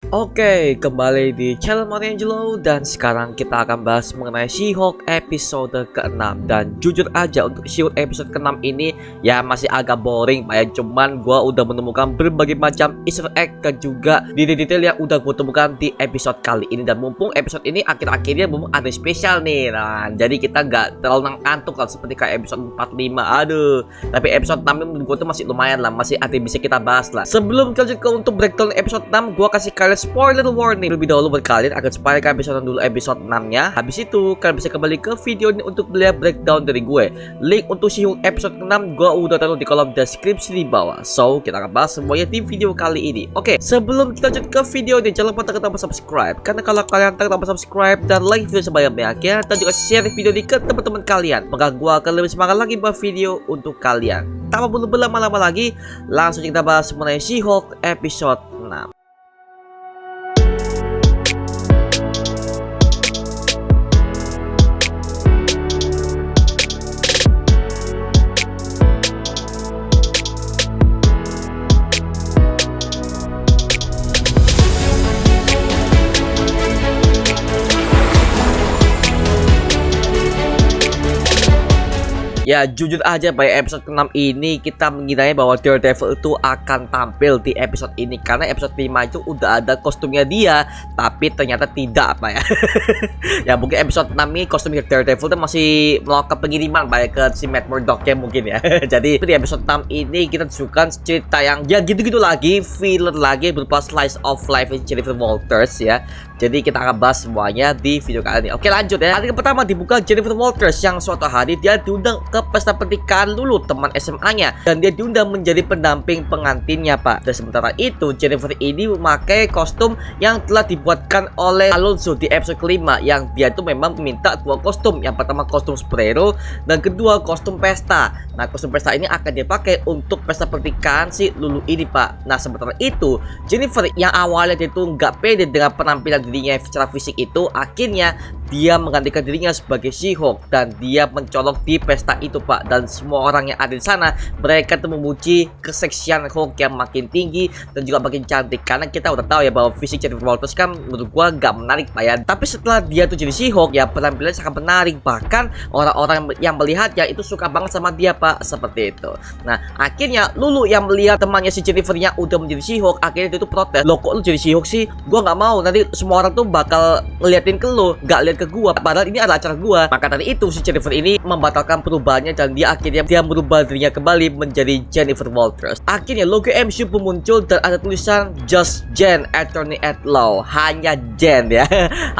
Oke, kembali di channel Mariangelo dan sekarang kita akan bahas mengenai She-Hulk episode ke-6. Dan jujur aja untuk She-Hulk episode ke-6 ini ya masih agak boring Pak ya. Cuman gua udah menemukan berbagai macam easter egg dan juga detail-detail yang udah gua temukan di episode kali ini. Dan mumpung episode ini akhir-akhirnya mumpung ada spesial nih. Nah, jadi kita nggak terlalu ngantuk kan seperti kayak episode 45. Aduh, tapi episode 6 ini menurut gua tuh masih lumayan lah, masih ada yang bisa kita bahas lah. Sebelum kita lanjut ke untuk breakdown episode 6, gua kasih kalian spoiler warning lebih dahulu buat kalian agar supaya kalian bisa nonton dulu episode 6-nya. Habis itu kalian bisa kembali ke video ini untuk melihat breakdown dari gue. Link untuk She-Hulk episode 6 gue udah taruh di kolom deskripsi di bawah. So, kita akan bahas semuanya di video kali ini. Oke, sebelum kita lanjut ke video ini, jangan lupa tekan tombol subscribe. Karena kalau kalian tekan tombol subscribe dan like video sebanyak-banyaknya, dan juga share video ini ke teman-teman kalian, maka gue akan lebih semangat lagi buat video untuk kalian. Tanpa perlu berlama-lama lagi, langsung kita bahas mengenai She-Hulk episode 6. Ya jujur aja pada episode ke-6 ini kita mengiranya bahwa Daredevil itu akan tampil di episode ini. Karena episode 5 itu udah ada kostumnya dia, tapi ternyata tidak apa ya. Ya mungkin episode 6 ini kostumnya Daredevil itu masih melakukan pengiriman baik ke si Matt Murdock-nya mungkin ya. Jadi di episode 6 ini kita tunjukkan cerita yang ya gitu-gitu lagi, filler lagi berupa slice of life Jennifer Walters ya. Jadi kita akan bahas semuanya di video kali ini. Oke lanjut ya. Hari pertama dibuka Jennifer Walters yang suatu hari dia diundang ke pesta pernikahan Lulu teman SMA-nya, dan dia diundang menjadi pendamping pengantinnya Pak. Dan sementara itu Jennifer ini memakai kostum yang telah dibuatkan oleh Alonso di episode kelima, yang dia itu memang meminta dua kostum. Yang pertama kostum superhero dan kedua kostum pesta. Nah kostum pesta ini akan dipakai untuk pesta pernikahan si Lulu ini Pak. Nah sementara itu Jennifer yang awalnya dia itu nggak pede dengan penampilan dirinya secara fisik itu, akhirnya dia menggantikan dirinya sebagai She-Hulk dan dia mencolok di pesta itu Pak. Dan semua orang yang ada di sana mereka tuh memuji keseksian Hulk yang makin tinggi dan juga makin cantik. Karena kita udah tahu ya bahwa fisik Jennifer Walters kan menurut gua gak menarik Pak ya. Tapi setelah dia tuh jadi She-Hulk ya penampilannya sangat menarik. Bahkan orang-orang yang melihatnya itu suka banget sama dia Pak, seperti itu. Nah akhirnya Lulu yang melihat temannya si Jennifer yang udah menjadi She-Hulk, akhirnya dia tuh protes, "Loh kok lu jadi She-Hulk sih? Gua nggak mau, nanti semua orang tuh bakal ngeliatin ke lu, gak lihat ke gua, padahal ini adalah acara gua." Maka tadi itu si Jennifer ini membatalkan perubahannya dan dia akhirnya merubah dirinya kembali menjadi Jennifer Walters. Akhirnya logo MCU pun muncul dan ada tulisan Just Jen Attorney at Law. Hanya Jen ya.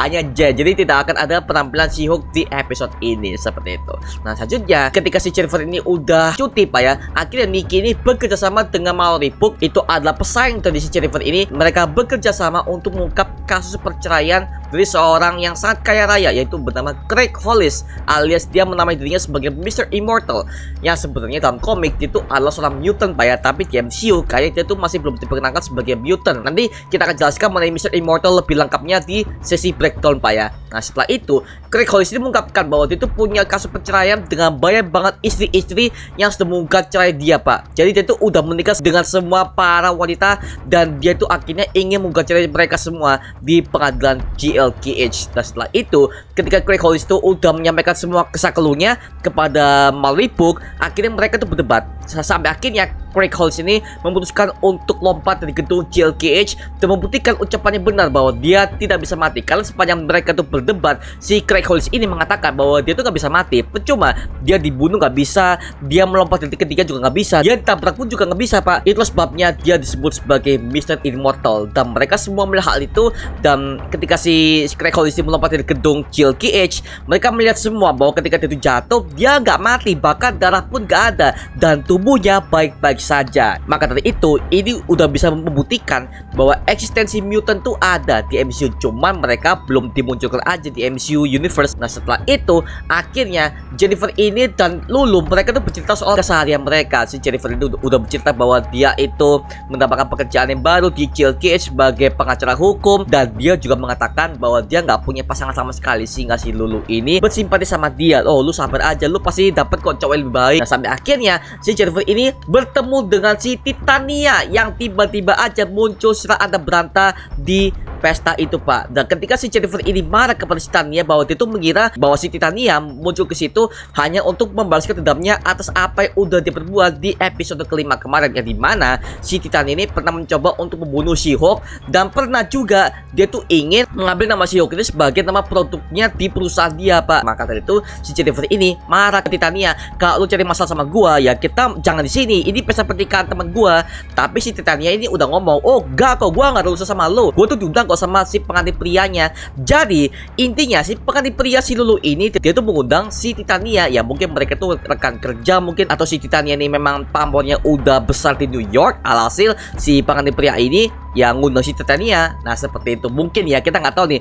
Hanya Jen. Jadi tidak akan ada penampilan She-Hulk di episode ini, seperti itu. Nah selanjutnya ketika si Jennifer ini udah cuti Pak ya, akhirnya Nikki ini bekerja sama dengan Mallory Book. Itu adalah pesaing dari si Jennifer ini. Mereka bekerja sama untuk mengungkap kasus perceraian dari seorang yang sangat kaya raya, yaitu bernama Craig Hollis, alias dia menamai dirinya sebagai Mr. Immortal, yang sebenarnya dalam komik itu adalah seorang mutant Pak ya. Tapi di MCU kayaknya dia tuh masih belum diperkenalkan sebagai mutant. Nanti kita akan jelaskan mengenai Mr. Immortal lebih lengkapnya di sesi breakdown Pak ya. Nah setelah itu Craig Hollis ini mengungkapkan bahwa dia itu punya kasus perceraian dengan banyak banget istri-istri yang sudah menggugat cerai dia Pak. Jadi dia tuh udah menikah dengan semua para wanita dan dia tuh akhirnya ingin menggugat cerai mereka semua di pengadilan GLKH. Dan setelah itu ketika Craig Hollis itu udah menyampaikan semua kisah keluhnya kepada Mallory Book, akhirnya mereka tuh berdebat sampai akhirnya Craig Hollis ini memutuskan untuk lompat dari gedung GLKH dan membuktikan ucapannya benar bahwa dia tidak bisa mati. Karena sepanjang mereka tuh berdebat, si Craig Hollis ini mengatakan bahwa dia tuh gak bisa mati. Percuma, dia dibunuh gak bisa, dia melompat dari ketiga juga gak bisa, dia ditabrak pun juga gak bisa Pak. Itu sebabnya dia disebut sebagai Mr. Immortal. Dan mereka semua melihat hal itu. Dan ketika si Craig Hollis ini melompat dari gedung GLKH, mereka melihat semua bahwa ketika dia itu jatuh, dia gak mati, bahkan darah pun gak ada, dan tubuhnya baik-baik saja. Maka dari itu ini udah bisa membuktikan bahwa eksistensi mutant tuh ada di MCU, cuman mereka belum dimunculkan aja di MCU Universe. Nah setelah itu akhirnya Jennifer ini dan Lulu mereka tuh bercerita soal keseharian mereka. Si Jennifer itu udah bercerita bahwa dia itu mendapatkan pekerjaan yang baru di GLKH sebagai pengacara hukum, dan dia juga mengatakan bahwa dia nggak punya pasangan sama sekali, sehingga si Lulu ini bersimpati sama dia. Oh lu sabar aja, lu pasti dapat kok cowok yang lebih baik. Nah sampai akhirnya si Jennifer ini bertemu bertemu dengan si Titania yang tiba-tiba aja muncul secara anda beranta di pesta itu, Pak. Dan ketika si Jennifer ini marah kepada si Titania bahwa dia tuh mengira bahwa si Titania muncul ke situ hanya untuk membalaskan dendamnya atas apa yang udah dia perbuat di episode kelima kemarin, yang dimana si Titania ini pernah mencoba untuk membunuh She-Hulk dan pernah juga dia tuh ingin mengambil nama She-Hulk ini sebagai nama produknya di perusahaan dia, Pak. Maka dari itu si Jennifer ini marah ke Titania, kalau lu cari masalah sama gua ya kita jangan di sini, ini pesta pernikahan teman gua. Tapi si Titania ini udah ngomong, oh gak kok, gua gak ada urusan sama lu, gua tuh diundang kok sama si pengantin prianya. Jadi intinya si pengantin pria si Lulu ini dia tuh mengundang si Titania, ya mungkin mereka tuh rekan kerja mungkin, atau si Titania ini memang pamornya udah besar di New York. Alhasil si pengantin pria ini yang ngundang si Titania. Nah seperti itu mungkin ya, kita nggak tahu nih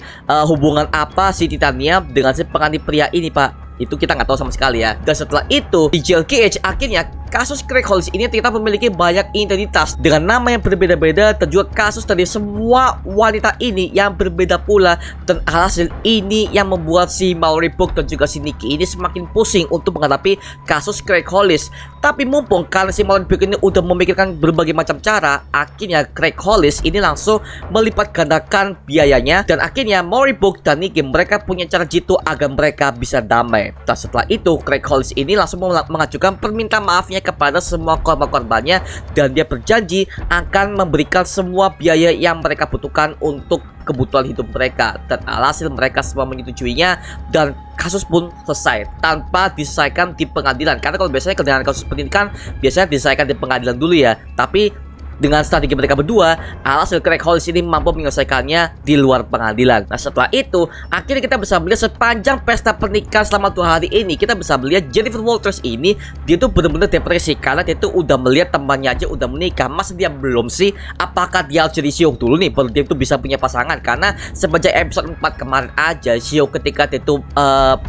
hubungan apa si Titania dengan si pengantin pria ini, Pak. Itu kita nggak tahu sama sekali ya. Dan setelah itu di JLKH akhirnya kasus Craig Hollis ini ternyata memiliki banyak identitas dengan nama yang berbeda-beda, dan juga kasus dari semua wanita ini yang berbeda pula. Dan alhasil ini yang membuat si Mallory Book dan juga si Nikki ini semakin pusing untuk menghadapi kasus Craig Hollis. Tapi mumpung karena si Mallory Book ini udah memikirkan berbagai macam cara, akhirnya Craig Hollis ini langsung melipat gandakan biayanya, dan akhirnya Mallory Book dan Nikki mereka punya cara jitu agar mereka bisa damai. Dan setelah itu Craig Hollis ini langsung mengajukan permintaan maafnya kepada semua korban-korbannya, dan dia berjanji akan memberikan semua biaya yang mereka butuhkan untuk kebutuhan hidup mereka. Dan alhasil mereka semua menyetujuinya, dan kasus pun selesai tanpa diselesaikan di pengadilan. Karena kalau biasanya dengan kasus pendidikan biasanya diselesaikan di pengadilan dulu ya, tapi dengan strategi mereka berdua, alhasil Craig Hollis ini mampu menyelesaikannya di luar pengadilan. Nah setelah itu, akhirnya kita bisa melihat sepanjang pesta pernikahan selama 2 hari ini, kita bisa melihat Jennifer Walters ini, dia tuh benar-benar depresi karena dia tuh udah melihat temannya aja udah menikah. Masa dia belum sih? Apakah dia harus jadi She-Hulk dulu nih baru dia tuh bisa punya pasangan? Karena semenjak episode 4 kemarin aja, She-Hulk ketika dia tuh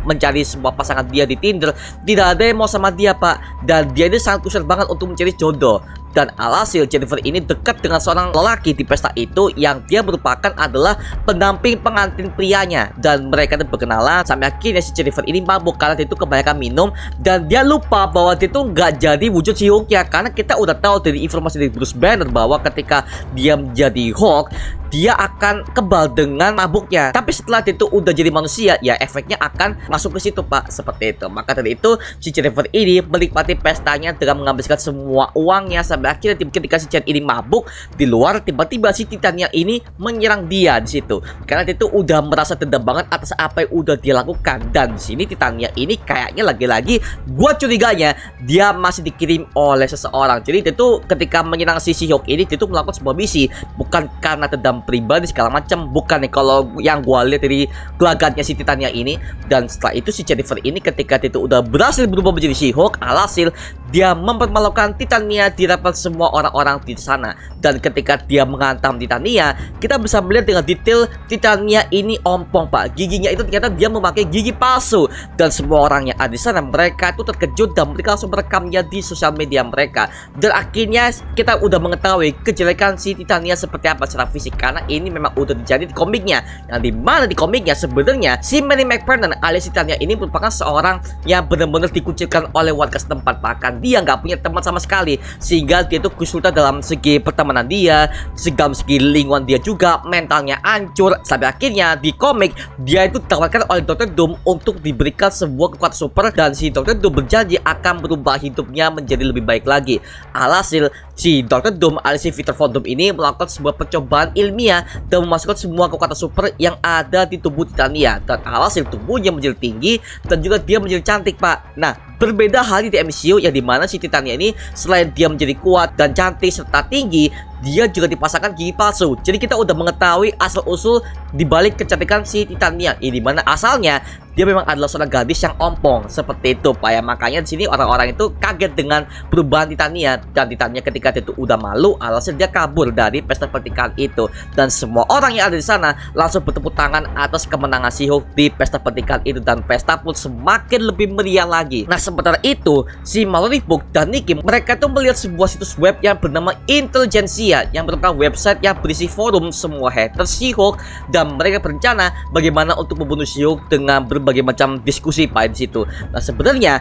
mencari semua pasangan dia di Tinder, tidak ada yang mau sama dia, Pak. Dan dia ini sangat kusir banget untuk mencari jodoh. Dan alhasil Jennifer ini dekat dengan seorang lelaki di pesta itu yang dia merupakan adalah pendamping pengantin prianya, dan mereka itu berkenalan sampai akhirnya si Jennifer ini mabuk karena dia itu kebanyakan minum, dan dia lupa bahwa dia itu nggak jadi wujud si Hulk ya. Karena kita udah tahu dari informasi dari Bruce Banner bahwa ketika dia menjadi Hulk dia akan kebal dengan mabuknya. Tapi setelah itu udah jadi manusia, ya efeknya akan masuk ke situ, Pak. Seperti itu. Maka dari itu si Jennifer ini menikmati pestanya dengan menghabiskan semua uangnya, sampai akhirnya ketika si Jen ini mabuk di luar, tiba-tiba si Titania ini menyerang dia di situ. Karena dia itu udah merasa dendam banget atas apa yang udah dia lakukan. Dan di sini Titania ini kayaknya lagi-lagi gua curiganya dia masih dikirim oleh seseorang. Jadi dia tuh ketika menyerang si She-Hulk ini, dia tuh melakukan sebuah misi bukan karena dendam pribadi segala macam, bukan nih kalau yang gua lihat dari gelagatnya si Titania ini. Dan setelah itu si Jennifer ini ketika itu udah berhasil berubah menjadi She-Hulk, alhasil dia mempermalukan Titania di depan semua orang-orang di sana. Dan ketika dia menghantam Titania, kita bisa melihat dengan detail Titania ini ompong, Pak. Giginya itu ternyata dia memakai gigi palsu, dan semua orang yang ada di sana mereka itu terkejut dan mereka langsung merekamnya di sosial media mereka. Dan akhirnya kita udah mengetahui kejelekan si Titania seperti apa secara fisik, karena ini memang udah terjadi di komiknya. Yang dimana di komiknya sebenarnya si Manny McFarlane alias Titania ini merupakan seorang yang benar-benar dikucilkan oleh warga setempat. Bahkan dia nggak punya teman sama sekali, sehingga dia tuh kesulitan dalam segi pertemanan dia, dalam segi lingkungan dia juga, mentalnya hancur. Sampai akhirnya di komik dia itu ditawarkan oleh Dr. Doom untuk diberikan sebuah kekuatan super, dan si Dr. Doom berjanji akan berubah hidupnya menjadi lebih baik lagi. Alhasil si Dr. Doom alias Victor Von Doom ini melakukan sebuah percobaan ilmiah dan memasukkan semua kekuatan super yang ada di tubuh Titania, dan alhasil tubuhnya menjadi tinggi dan juga dia menjadi cantik, Pak. Nah, berbeda halnya di MCU yang dimana si Titania ini selain dia menjadi kuat dan cantik serta tinggi, dia juga dipasangkan gigi palsu. Jadi kita udah mengetahui asal-usul dibalik kecantikan si Titania ini, dimana asalnya dia memang adalah seorang gadis yang ompong seperti itu, Pak ya. Makanya di sini orang-orang itu kaget dengan perubahan Titania, dan Titania ketika itu udah malu, alhasil dia kabur dari pesta pernikahan itu, dan semua orang yang ada di sana langsung bertepuk tangan atas kemenangan She-Hulk di pesta pernikahan itu, dan pesta pun semakin lebih meriah lagi. Nah sementara itu si Mallory Book dan Nikki mereka tuh melihat sebuah situs web yang bernama Intelligentsia, yang merupakan website yang berisi forum semua haters She-Hulk, dan mereka berencana bagaimana untuk membunuh She-Hulk dengan berbagai macam diskusi, Pak, di situ. Nah sebenarnya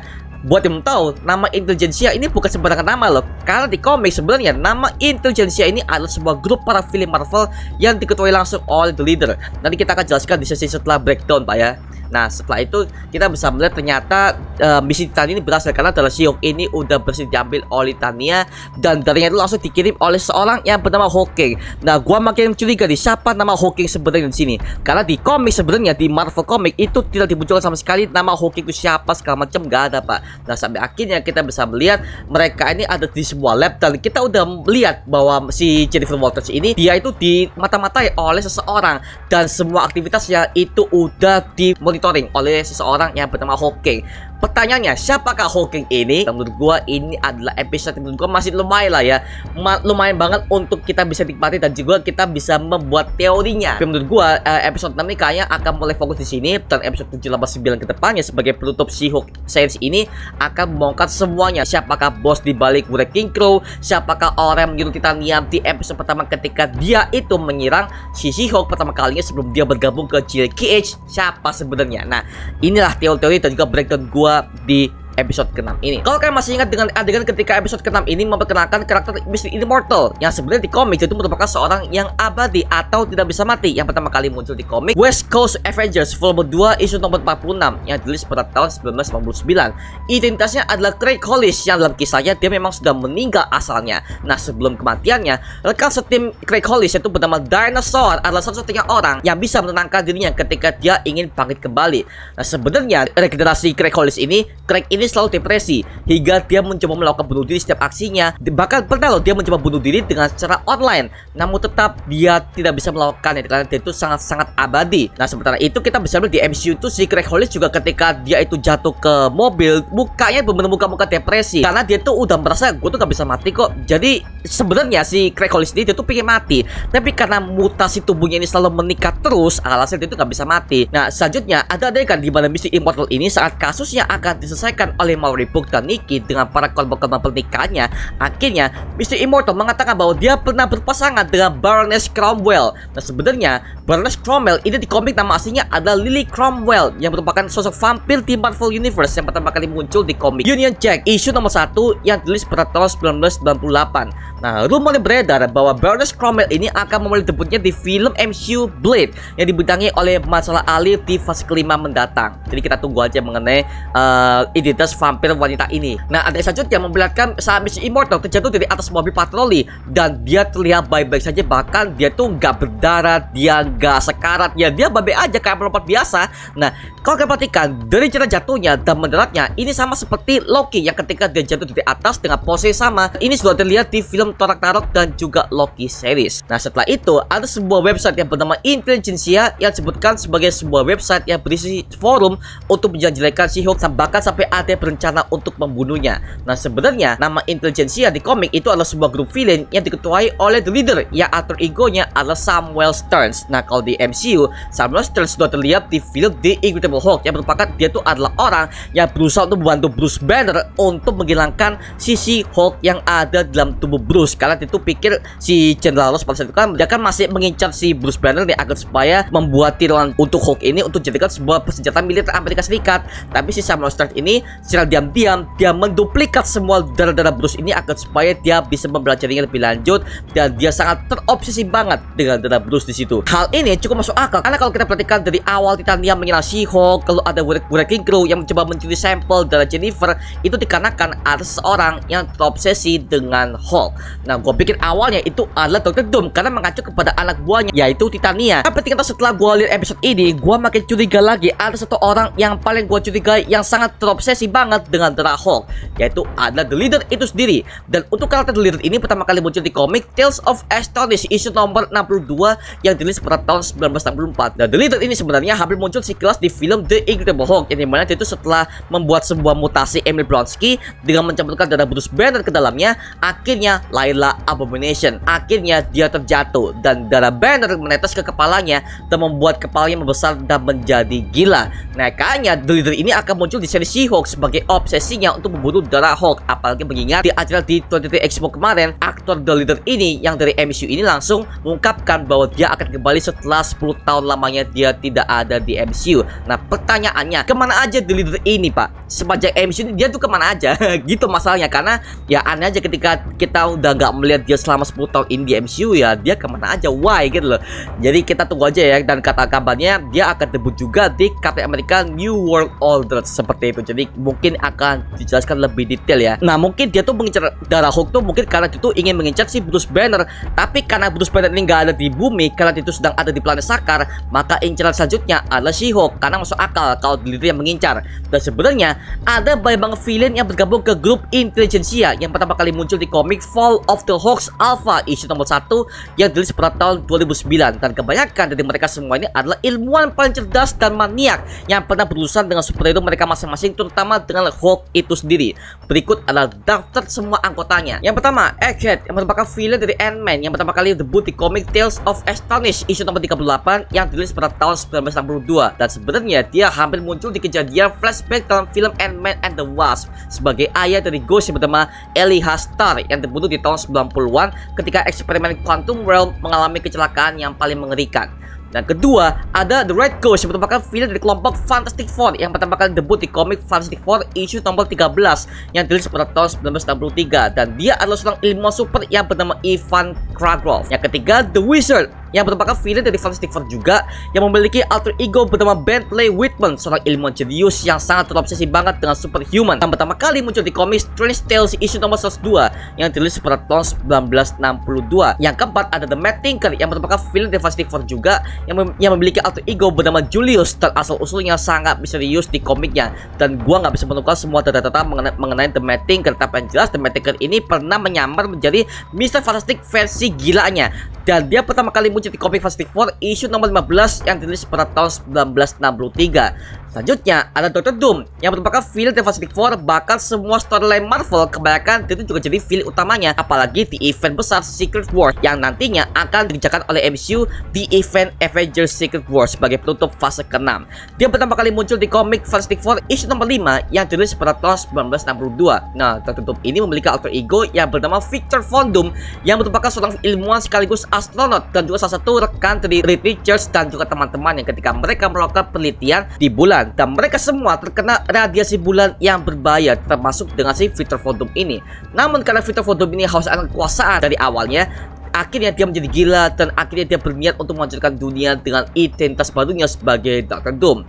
buat yang belum tahu, nama Intelligentsia ini bukan sembarangan nama loh. Karena di komik sebenarnya nama Intelligentsia ini adalah sebuah grup para film Marvel yang diketuai langsung oleh The Leader. Nanti kita akan jelaskan di sesi setelah breakdown Pak ya. Nah setelah itu kita bisa melihat ternyata misi Titania ini berhasil karena adalah She-Hulk ini udah berhasil diambil oleh Titania dan darinya itu langsung dikirim oleh seorang yang bernama Hawking. Nah gua makin curiga di siapa nama Hawking sebenarnya di sini karena di komik sebenarnya di Marvel Comic itu tidak dimunculkan sama sekali nama Hawking itu siapa segala macam nggak ada Pak. Nah sampai akhirnya kita bisa melihat mereka ini ada di sebuah lab dan kita udah melihat bahwa si Jennifer Walters ini dia itu dimata-matai oleh seseorang dan semua aktivitasnya itu udah dimonitoring oleh seseorang yang bernama Hawking. Pertanyaannya, siapakah Hawking ini? Menurut gua ini adalah episode yang menurut gua masih lumayan lah ya. Lumayan banget untuk kita bisa nikmati dan juga kita bisa membuat teorinya. Tapi menurut gua episode 6 ini kayaknya akan mulai fokus di sini dan episode 7, 8, 9 ke depannya sebagai penutup She-Hulk series ini akan membongkar semuanya. Siapakah bos di balik Wrecking Crew? Siapakah orang yang menyuruh Titania di episode pertama ketika dia itu menyerang si She-Hulk pertama kalinya sebelum dia bergabung ke GLKH? Siapa sebenarnya? Nah, inilah teori-teori dan juga breakdown gua di episode ke-6 ini. Kalau kalian masih ingat dengan adegan ketika episode ke-6 ini memperkenalkan karakter Mr. Immortal yang sebenarnya di komik itu merupakan seorang yang abadi atau tidak bisa mati yang pertama kali muncul di komik West Coast Avengers volume 2 isu nomor 46 yang dirilis pada tahun 1999. Identitasnya adalah Craig Hollis yang dalam kisahnya dia memang sudah meninggal asalnya. Nah sebelum kematiannya, rekan setim Craig Hollis itu bernama Dinosaur adalah satu-satunya orang yang bisa menenangkan dirinya ketika dia ingin bangkit kembali. Nah sebenarnya regenerasi Craig Hollis ini, Craig ini selalu depresi hingga dia mencoba melakukan bunuh diri setiap aksinya. Bahkan pernah loh dia mencoba bunuh diri dengan cara online, namun tetap dia tidak bisa melakukannya karena dia itu sangat-sangat abadi. Nah sementara itu kita bisa lihat di MCU itu si Craig Hollis juga ketika dia itu jatuh ke mobil, mukanya benar-benar muka depresi karena dia tuh udah merasa gue tuh gak bisa mati kok. Jadi sebenarnya si Craig Hollis ini dia tuh pengen mati, tapi karena mutasi tubuhnya ini selalu meningkat terus, alasan dia tuh gak bisa mati. Nah selanjutnya ada adegan di mana Mr. Immortal ini saat kasusnya akan diselesaikan oleh Maury Book dan Nikki dengan para korban-korban pernikahannya. Akhirnya Mr. Immortal mengatakan bahwa dia pernah berpasangan dengan Baroness Cromwell. Nah sebenarnya Baroness Cromwell ini di komik nama aslinya adalah Lily Cromwell yang merupakan sosok vampir di Marvel Universe yang pertama kali muncul di komik Union Jack isu nomor 1 yang dirilis pada tahun 1998. Nah rumor beredar bahwa Baroness Cromwell ini akan memulai debutnya di film MCU Blade yang dibintangi oleh Mahershala Ali di fase kelima mendatang. Jadi kita tunggu aja mengenai identitas vampir wanita ini. Nah ada selanjutnya memperlihatkan saat Mr. Immortal terjatuh dari atas mobil patroli dan dia terlihat baik-baik saja, bahkan dia tuh nggak berdarah, dia nggak sekarat, ya dia babe aja kayak melompat biasa. Nah kalau kalian perhatikan dari cara jatuhnya dan mendaratnya ini sama seperti Loki yang ketika dia jatuh dari atas dengan pose sama. Ini sudah terlihat di film Thor Ragnarok dan juga Loki series. Nah setelah itu ada sebuah website yang bernama Intelligentsia yang disebutkan sebagai sebuah website yang berisi forum untuk menjelek-jelekan She-Hulk, bahkan sampai ada berencana untuk membunuhnya. Nah sebenarnya nama Intelligentsia di komik itu adalah sebuah grup villain yang diketuai oleh The Leader yang alter egonya adalah Samuel Stearns. Nah kalau di MCU Samuel Stearns sudah terlihat di film The Incredible Hulk yang merupakan dia itu adalah orang yang berusaha untuk membantu Bruce Banner untuk menghilangkan sisi Hulk yang ada dalam tubuh Bruce karena dia tuh pikir si General Ross pada saat itu kan dia kan masih mengincar si Bruce Banner nih agar supaya membuat tiruan untuk Hulk ini untuk jadikan sebuah senjata militer Amerika Serikat. Tapi si Samuel Stearns ini secara diam-diam dia menduplikat semua darah-darah Bruce ini agar supaya dia bisa mempelajarinya lebih lanjut dan dia sangat terobsesi banget dengan darah Bruce di situ. Hal ini cukup masuk akal karena kalau kita perhatikan dari awal Titania menyerang She-Hulk, kalau ada Wrecking Crew yang mencoba mencuri sampel darah Jennifer, itu dikarenakan ada seseorang yang terobsesi dengan Hulk. Nah gue pikir awalnya itu adalah Dr. Doom karena mengacu kepada anak buahnya yaitu Titania. Tapi ternyata setelah gue lihat episode ini gue makin curiga lagi, ada satu orang yang paling gue curigai yang sangat terobsesi banget dengan darah Hulk, yaitu adalah The Leader itu sendiri. Dan untuk karakter The Leader ini pertama kali muncul di komik Tales of Astonis isu nomor 62 yang dirilis pada tahun 1964. Dan The Leader ini sebenarnya hampir muncul sekilas di film The Incredible Hulk yang dimana dia itu setelah membuat sebuah mutasi Emil Blonsky dengan mencampurkan darah Bruce Banner ke dalamnya, akhirnya lahirlah Abomination. Akhirnya dia terjatuh dan darah Banner menetes ke kepalanya dan membuat kepalanya membesar dan menjadi gila. Nah kayaknya The Leader ini akan muncul di seri She-Hulk sebagai obsesinya untuk membunuh Darahawk. Apalagi mengingat di acara di 23 Expo kemarin, aktor The Leader ini yang dari MCU ini langsung mengungkapkan bahwa dia akan kembali setelah 10 tahun lamanya dia tidak ada di MCU. Nah, pertanyaannya, kemana aja The Leader ini, Pak? Sepanjang MCU ini dia tuh kemana aja? Gitu masalahnya, karena ya aneh aja ketika kita udah nggak melihat dia selama 10 tahun ini di MCU, ya dia kemana aja, why gitu loh. Jadi kita tunggu aja ya, dan kata kabarnya dia akan debut juga di Captain America New World Order seperti itu. Jadi mungkin akan dijelaskan lebih detail ya. Nah, mungkin dia tuh mengincar Darahawk tuh mungkin karena dia tuh ingin mengincar si Bruce Banner, tapi karena Bruce Banner ini nggak ada di bumi, karena dia tuh sedang ada di planet Sakaar, maka incaran selanjutnya adalah She-Hulk, karena masuk akal kalau diri yang mengincar. Dan sebenarnya ada banyak banget villain yang bergabung ke grup intelijensia yang pertama kali muncul di komik Fall of the Hawks Alpha issue nomor 1 yang dirilis pada tahun 2009, dan kebanyakan dari mereka semua ini adalah ilmuwan paling cerdas dan maniak yang pernah berurusan dengan superhero mereka masing-masing, terutama dengan Hulk itu sendiri. Berikut adalah daftar semua anggotanya. Yang pertama, Egghead yang merupakan villain dari Ant-Man yang pertama kali debut di komik Tales of Astonish issue nomor 38 yang dirilis pada tahun 1962, dan sebenarnya dia hampir muncul di kejadian flashback dalam film Ant-Man and the Wasp sebagai ayah dari Ghost yang bernama Elijah Starr yang terbunuh di tahun 90-an ketika eksperimen Quantum Realm mengalami kecelakaan yang paling mengerikan. Dan kedua, ada The Red Ghost yang merupakan villain dari kelompok Fantastic Four yang pertama kali debut di komik Fantastic Four issue nomor 13 yang dirilis pada tahun 1963, dan dia adalah seorang ilmuwan super yang bernama Ivan Kraglov. Yang ketiga, The Wizard yang merupakan villain dari Fantastic Four juga yang memiliki alter ego bernama Bentley Whitman, seorang ilmuwan jenius yang sangat terobsesi banget dengan superhuman, yang pertama kali muncul di komik Strange Tales issue nomor 102 yang dirilis pada tahun 1962. Yang keempat ada The Mad Thinker yang merupakan villain dari Fantastic Four juga yang memiliki alter ego bernama Julius, dan asal usulnya sangat misterius di komiknya, dan gua nggak bisa menemukan semua data-data mengenai The Mad Thinker, tapi yang jelas The Mad Thinker ini pernah menyamar menjadi Mr. Fantastic versi gilanya, dan dia pertama kali muncul di komik Fantastic Four issue nomor 15 yang dirilis pada tahun 1963. Selanjutnya ada Dr. Doom yang merupakan villain dari Fantastic Four. Bahkan semua storyline Marvel kebanyakan itu juga jadi villain utamanya, apalagi di event besar Secret Wars yang nantinya akan dikerjakan oleh MCU di event Avengers Secret Wars sebagai penutup fase ke-6. Dia pertama kali muncul di komik Fantastic Four issue nomor 5 yang dirilis pada tahun 1962. Nah, Dr. Doom ini memiliki alter ego yang bernama Victor Von Doom yang merupakan seorang ilmuwan sekaligus astronot dan juga salah satu rekan dari Reed Richards dan juga teman-teman yang ketika mereka melakukan penelitian di bulan, dan mereka semua terkena radiasi bulan yang berbahaya, termasuk dengan si Victor Von Doom ini. Namun karena Victor Von Doom ini haus akan kekuasaan dari awalnya, akhirnya dia menjadi gila dan akhirnya dia berniat untuk menghancurkan dunia dengan identitas barunya sebagai Dr. Doom.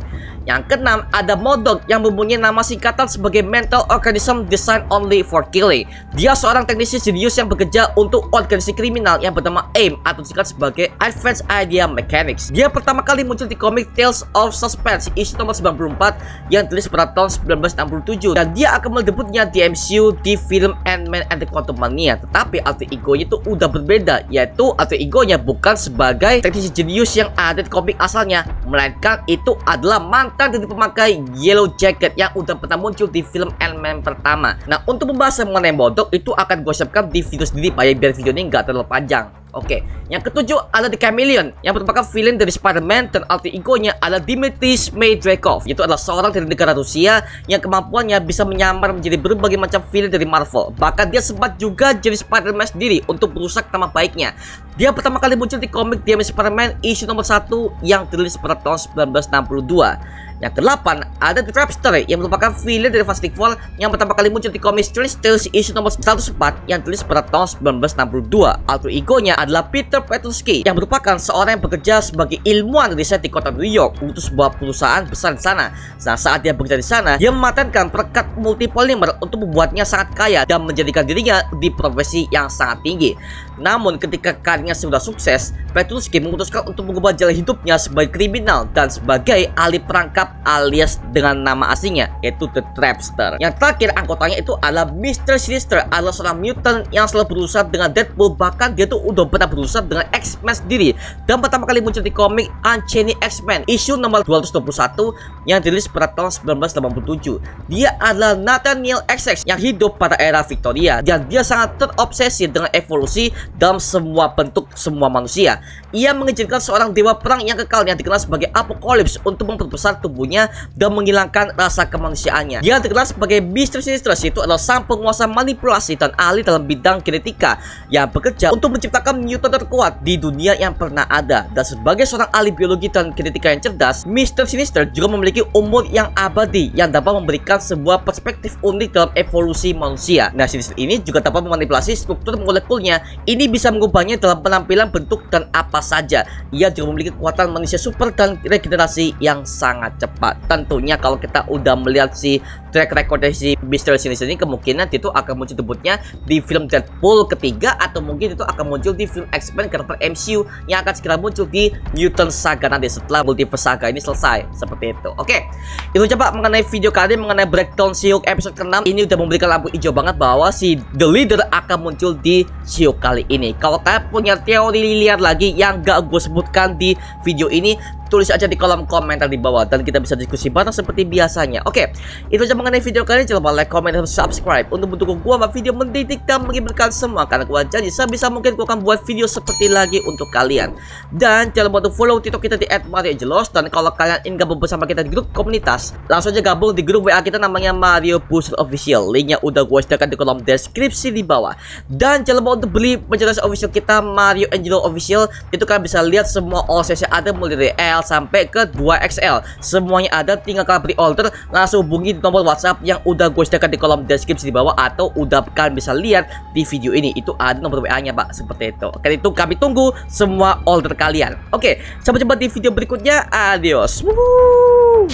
Yang keenam ada MODOK yang mempunyai nama singkatan sebagai Mental Organism Designed Only for Killing. Dia seorang teknisi jenius yang bekerja untuk organisasi kriminal yang bernama AIM atau disingkat sebagai Advanced Idea Mechanics. Dia pertama kali muncul di komik Tales of Suspense issue nomor 94 yang dirilis pada tahun 1967, dan dia akan mendebutnya di MCU di film Ant-Man and the Quantum Mania. Tetapi alter egonya itu udah berbeda, yaitu alter egonya bukan sebagai teknisi jenius yang ada di komik asalnya, melainkan itu adalah mantan dari pemakai Yellow Jacket yang udah pernah muncul di film Ant-Man pertama. Nah, untuk membahas mengenai MODOK itu akan gue siapkan di video sendiri Pak ya, biar video ini nggak terlalu panjang. Oke, yang ketujuh ada The Chameleon yang merupakan villain dari Spider-Man dan alter egonya adalah Dmitry Smedrekov. Itu adalah seorang dari negara Rusia yang kemampuannya bisa menyamar menjadi berbagai macam villain dari Marvel. Bahkan dia sempat juga jadi Spider-Man sendiri untuk merusak nama baiknya. Dia pertama kali muncul di komik The Amazing Spider-Man issue nomor 1 yang dirilis pada tahun 1962. Yang ke-8 ada The Trapster yang merupakan villain dari Fantastic Four yang pertama kali muncul di komik Strange Tales issue nomor 104 yang dirilis pada tahun 1962. Alter egonya adalah Peter Petruski yang merupakan seorang yang bekerja sebagai ilmuwan riset di kota New York untuk sebuah perusahaan besar di sana. Nah, saat dia bekerja di sana, dia mematenkan perekat multipolimer untuk membuatnya sangat kaya dan menjadikan dirinya di profesi yang sangat tinggi. Namun ketika karirnya sudah sukses, Petruski memutuskan untuk mengubah jalan hidupnya sebagai kriminal dan sebagai ahli perangkap alias dengan nama aslinya, yaitu The Trapster. Yang terakhir anggotanya itu adalah Mr. Sinister, adalah seorang mutant yang selalu berusaha dengan Deadpool. Bahkan dia tuh udah pernah berusaha dengan X-Men sendiri dan pertama kali muncul di komik Uncanny X-Men issue nomor 221 yang dirilis pada tahun 1987. Dia adalah Nathaniel XX yang hidup pada era Victoria dan dia sangat terobsesi dengan evolusi dalam semua bentuk semua manusia. Ia mengizinkan seorang dewa perang yang kekal yang dikenal sebagai Apocalypse untuk memperbesar tubuh tubuhnya dan menghilangkan rasa kemanusiaannya. Dia terkenal sebagai Mr. Sinister, yaitu adalah sang penguasa manipulasi dan ahli dalam bidang genetika yang bekerja untuk menciptakan mutant terkuat di dunia yang pernah ada. Dan sebagai seorang ahli biologi dan genetika yang cerdas, Mr. Sinister juga memiliki umur yang abadi yang dapat memberikan sebuah perspektif unik dalam evolusi manusia. Nah, Sinister ini juga dapat memanipulasi struktur molekulnya. Ini bisa mengubahnya dalam penampilan, bentuk, dan apa saja. Ia juga memiliki kekuatan manusia super dan regenerasi yang sangat cepat. Tentunya kalau kita udah melihat si track record dari si Mr. Sinister ini, kemungkinan itu akan muncul debutnya di film Deadpool ketiga, atau mungkin itu akan muncul di film X-Men karakter MCU yang akan segera muncul di Mutant Saga nanti setelah Multiverse Saga ini selesai. Seperti itu. Oke, itu coba mengenai video kali ini mengenai breakdown She-Hulk episode ke-6. Ini udah memberikan lampu hijau banget bahwa si The Leader akan muncul di She-Hulk kali ini. Kalau kalian punya teori liar lagi yang gak gue sebutkan di video ini, tulis aja di kolom komentar di bawah dan kita bisa diskusi bareng seperti biasanya. Oke, itu aja mengenai video kali ini. Jangan lupa like, comment, dan subscribe untuk mendukung gua buat video mendidik dan mengibarkan semua, karena gua janji sebisa mungkin gua akan buat video seperti lagi untuk kalian. Dan jangan lupa untuk follow TikTok kita di @marioangelos. Dan kalau kalian ingin gabung bersama kita di grup komunitas, langsung aja gabung di grup WA kita namanya Mario Booster Official. Linknya udah gua sediakan di kolom deskripsi di bawah. Dan jangan lupa untuk beli merchandise official kita Mario Angelo Official. Itu kalian bisa lihat semua all size ada mulai dari L sampai ke 2XL. Semuanya ada, tinggal kalian pre-order, langsung hubungi di nomor WhatsApp yang udah gue sediakan di kolom deskripsi di bawah, atau udah kalian bisa lihat di video ini. Itu ada nomor WA-nya, Pak, seperti itu. Oke, itu kami tunggu semua order kalian. Oke, sampai jumpa di video berikutnya. Adios. Woohoo.